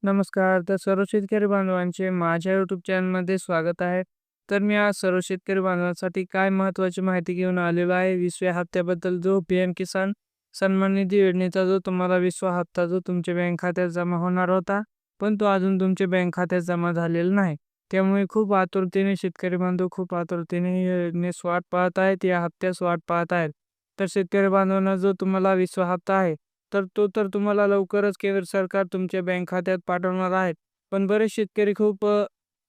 नमस्कार. तर सर्व शेतकरी बांधवांचे माझ्या YouTube चॅनलमध्ये स्वागत आहे. तर मी आज सर्व शेतकरी बांधवांसाठी काय महत्त्वाची माहिती घेऊन आलेलो आहे. 20व्या हप्त्याबद्दल जो पी-एम किसान सन्मान निधी योजनेचा जो तुम्हाला 20वा हप्ता जो तुमच्या बँक खात्यात जमा होणार होता, पण तो अजून तुमच्या बँक खात्यात जमा झालेला नाही. त्यामुळे खूप आतुरतेने शेतकरी बांधव खूप आतुरतेने या योजनेस वाट पाहत आहेत, या हप्त्यास वाट पाहत आहेत. तर शेतकरी बांधवांना जो तुम्हाला 20वा हप्ता आहे, तर तुम्हाला लवकरच केंद्र सरकार तुमच्या बँक खात्यात पाठवणार आहेत. पण बरेच शेतकरी खूप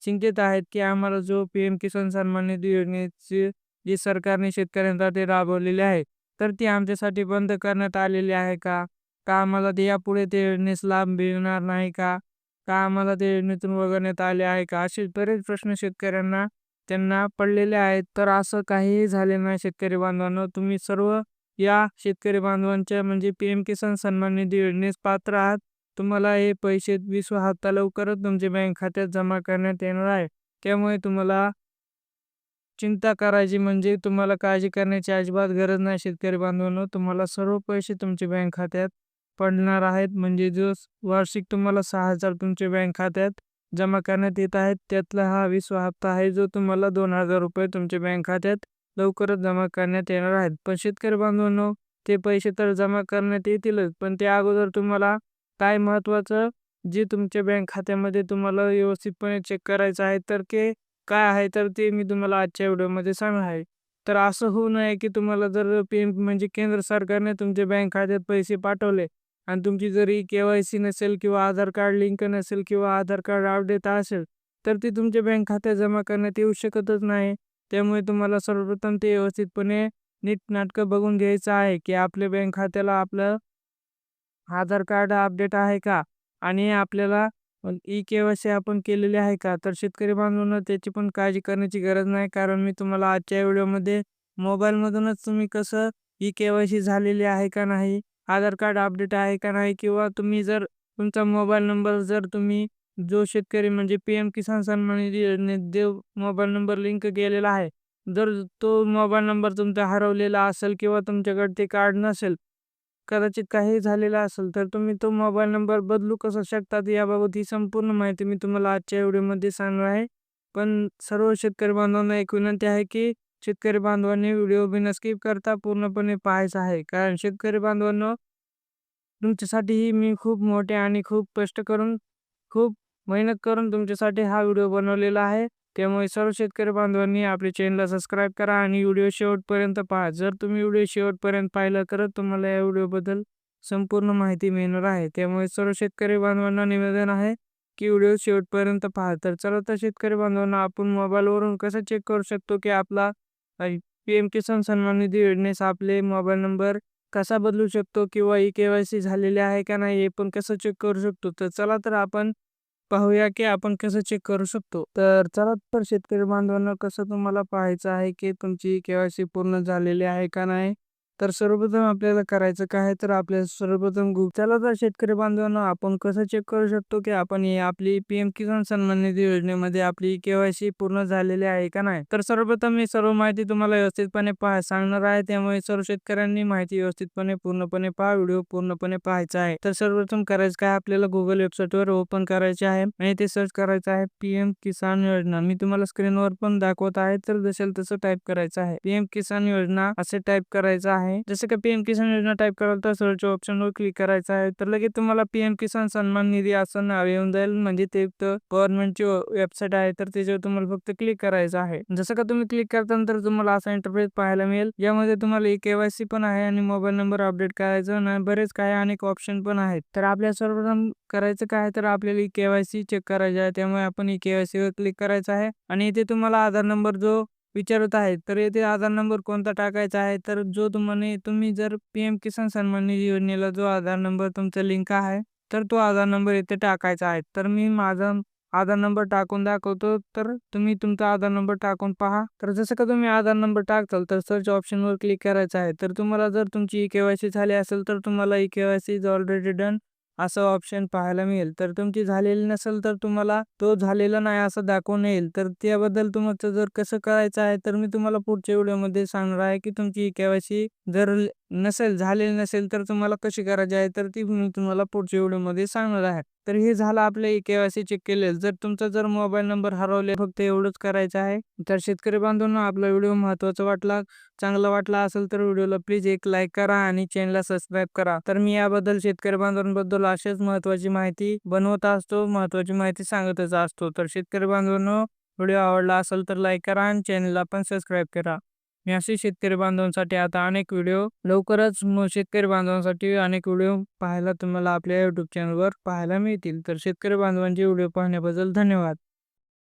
चिंतित आहेत, की आम्हाला जो पी-एम किसान सन्मान निधी योजनेची जी सरकारने शेतकऱ्यांसाठी राबवलेली आहे, तर ती आमच्यासाठी बंद करण्यात आलेली आहे का? का आम्हाला ते यापुढे ते योजनेस लाभ मिळणार नाही का? का आम्हाला ते योजनेतून वगळण्यात आले आहे का? असे बरेच प्रश्न शेतकऱ्यांना त्यांना पडलेले आहेत. तर असं काहीही झाले नाही शेतकरी बांधवांनो. तुम्ही सर्व या शेतकरी बांधवांच्या म्हणजे पी-एम किसान सन्मान निधी योजनेस पात्र आहात. तुम्हाला हे पैसे 20वा हप्ता लवकरच तुमच्या बँक खात्यात जमा करण्यात येणार आहे. त्यामुळे तुम्हाला चिंता करायची म्हणजे तुम्हाला काळजी करण्याची अजिबात गरज नाही शेतकरी बांधवांनो. तुम्हाला सर्व पैसे तुमच्या बँक खात्यात पडणार आहेत. म्हणजे जो वार्षिक तुम्हाला 6,000 तुमच्या बँक खात्यात जमा करण्यात येत आहेत. त्यातला हा 20वा हप्ता आहे जो तुम्हाला ₹2,000 तुमच्या बँक खात्यात लवकरच जमा करण्यात येणार आहेत. पण शेतकरी बांधवांनो, ते पैसे तर जमा करण्यात येतीलच, पण त्या अगोदर तुम्हाला काय महत्त्वाचं जे तुमच्या बँक खात्यामध्ये तुम्हाला व्यवस्थितपणे चेक करायचं आहे, तर ते काय आहे तर ते मी तुम्हाला आजच्या व्हिडिओमध्ये सांगणार आहे. तर असं होऊ नये की तुम्हाला जर पी-एम म्हणजे केंद्र सरकारने तुमच्या बँक खात्यात पैसे पाठवले आणि तुमची जरी के-वाय-सी नसेल किंवा आधार कार्ड लिंक नसेल किंवा आधार कार्ड अपडेट असेल, तर ती तुमच्या बँक खात्यात जमा करण्यात येऊ शकतच नाही. त्यामुळे तुम्हाला सर्वप्रथम ते व्यवस्थितपणे नीटनाटकं बघून घ्यायचं आहे, की आपल्या बँक खात्याला आपलं आधार कार्ड अपडेट आहे का? आणि आपल्याला ई-के-वाय-सी आपण केलेली आहे का? तर शेतकरी बांधवांनो त्याची पण काळजी करण्याची गरज नाही. कारण मी तुम्हाला आजच्या व्हिडिओमध्ये मोबाईलमधूनच तुम्ही कसं ई-के-वाय-सी झालेली आहे का नाही, आधार कार्ड अपडेट आहे का नाही किंवा तुम्ही जर तुमचा मोबाईल नंबर जर तुम्ही जो शेतकरी म्हणजे पी-एम किसान सन्मान निधी योजनेत जो मोबाईल नंबर लिंक केलेला आहे, जर तो मोबाईल नंबर तुमचा हरवलेला असेल किंवा तुमच्याकडे ते कार्ड नसेल, कदाचित काही झालेलं असेल, तर तुम्ही तो मोबाईल नंबर बदलू कसं शकतात याबाबत ही संपूर्ण माहिती मी तुम्हाला आजच्या व्हिडिओमध्ये सांगणार आहे. पण सर्व शेतकरी बांधवांना एक विनंती आहे, की शेतकरी बांधवांनी व्हिडिओ बिना स्किप करता पूर्णपणे पाहायचा आहे. कारण शेतकरी बांधवांनो, तुमच्यासाठीही मी खूप मोठे आणि खूप कष्ट करून, खूप मेहनत करून तुमच्यासाठी हा व्हिडिओ बनवलेला आहे. त्यामुळे सर्व शेतकरी बांधवांनी आपल्या चॅनलला सबस्क्राईब करा आणि व्हिडिओ शेवटपर्यंत पहा. जर तुम्ही व्हिडिओ शेवटपर्यंत पाहिला तरच तुम्हाला या व्हिडिओबद्दल संपूर्ण माहिती मिळणार आहे. त्यामुळे सर्व शेतकरी बांधवांना निवेदन आहे, की व्हिडिओ शेवटपर्यंत पहा. तर चला तर शेतकरी बांधवांना आपण मोबाईलवरून कसं चेक करू शकतो, की आपला पी-एम किसान सन्मान निधी योजनेस आपले मोबाईल नंबर कसा बदलू शकतो किंवा ई-के-वाय-सी झालेली आहे का नाही हे पण कसं चेक करू शकतो. तर चला तर आपण पाहूया की आपण कसं चेक करू शकतो. तर चला तर शेतकरी बांधवांना कसं तुम्हाला पाहायचं आहे की तुमची के-वाय-सी पूर्ण झालेली आहे का नाही. तर सर्वप्रथम आपल्याला करायचं काय आहे, तर आपल्याला सर्वप्रथम चला तर शेतकरी बांधवांना आपण कसं चेक करू शकतो की आपण ही आपली पी-एम किसान सन्मान निधी योजनेमध्ये आपली के-वाय-सी पूर्ण झालेली आहे का नाही. तर सर्वप्रथम मी सर्व माहिती तुम्हाला व्यवस्थितपणे सांगणार आहे. त्यामुळे सर्व शेतकऱ्यांनी माहिती व्यवस्थितपणे पूर्णपणे पहा, व्हिडिओ पूर्णपणे पाहायचा आहे. तर सर्वप्रथम करायचं काय, आपल्याला Google वेबसाईटवर ओपन करायचे आहे आणि ते सर्च करायचं आहे पी-एम किसान योजना. मी तुम्हाला स्क्रीनवर पण दाखवत आहे, तर जसेल तसं टाईप करायचं आहे. पी-एम किसान योजना असे टाईप करायचं आहे. जसं की पी-एम किसान योजना टाईप कराल तर सर्च ऑप्शनवर क्लिक करायचं आहे. तर लगेच तुम्हाला पी-एम किसान सन्मान निधी असं नाव येऊन जाईल. म्हणजे ते गव्हर्नमेंटची वेबसाईट आहे, तर त्याच्यावर तुम्हाला फक्त क्लिक करायचं आहे. जसं का तुम्ही क्लिक करतानंतर तुम्हाला असा इंटरफेस पाहायला मिळेल. यामध्ये तुम्हाला ई-के-वाय-सी पण आहे आणि मोबाईल नंबर अपडेट करायचं आणि बरेच काही अनेक ऑप्शन पण आहेत. तर आपल्या सर्वप्रथम करायचं काय आहे, तर आपल्याला ई-के-वाय-सी चेक करायची आहे. त्यामुळे आपण ई-के-वाय-सी वर क्लिक करायचं आहे आणि इथे तुम्हाला आधार नंबर जो विचारत आहे, तर येथे आधार नंबर कोणता टाकायचा आहे, तर जो तुम्ही जर पी-एम किसान सन्मान निधी योजनेला जो आधार नंबर तुमचा लिंक आहे, तर तो आधार नंबर इथे टाकायचा आहे. तर मी माझा आधार नंबर टाकून दाखवतो, तर तुम्ही तुमचा आधार नंबर टाकून पहा. तर जसं का तुम्ही आधार नंबर टाकताल, तर सर्च ऑप्शनवर क्लिक करायचं आहे. तर तुम्हाला जर तुमची ई-के-वाय-सी झाली असेल, तर तुम्हाला ई-के-वाय-सी इज ऑलरेडी डन असं ऑप्शन पाहायला मिळेल. तर तुमची झालेली नसेल, तर तुम्हाला तो झालेला नाही असं दाखवून येईल. तर त्याबद्दल तुमचं जर कसं करायचं आहे, तर मी तुम्हाला पुढच्या व्हिडिओमध्ये सांगणार आहे, की तुमची ई-के-वाय-सी जर झालेली नसेल, तर तुम्हाला कशी करायची आहे, तर ती मी तुम्हाला पुढच्या व्हिडिओमध्ये सांगणार आहे. तर हे झालं आपलं के-वाय-सी चेक केलेलं. जर तुमचा मोबाईल नंबर हरवले फक्त एवढंच करायचं आहे. तर शेतकरी बांधवांनो, आपला व्हिडिओ महत्त्वाचा वाटला, चांगला वाटला असेल तर व्हिडिओला प्लीज एक लाईक करा आणि चॅनलला सबस्क्राईब करा. तर मी याबद्दल शेतकरी बांधवांबद्दल अशीच महत्त्वाची माहिती बनवत असतो, महत्त्वाची माहिती सांगतच असतो. तर शेतकरी बांधवांनो, व्हिडिओ आवडला असेल तर लाईक करा आणि चॅनलला पण सबस्क्राईब करा. मी असे शेतकरी बांधवांसाठी आता अनेक व्हिडिओ लवकरच शेतकरी बांधवांसाठी अनेक व्हिडिओ पाहायला तुम्हाला आपल्या YouTube चॅनलवर पाहायला मिळतील. तर शेतकरी बांधवांचे व्हिडिओ पाहण्याबद्दल धन्यवाद.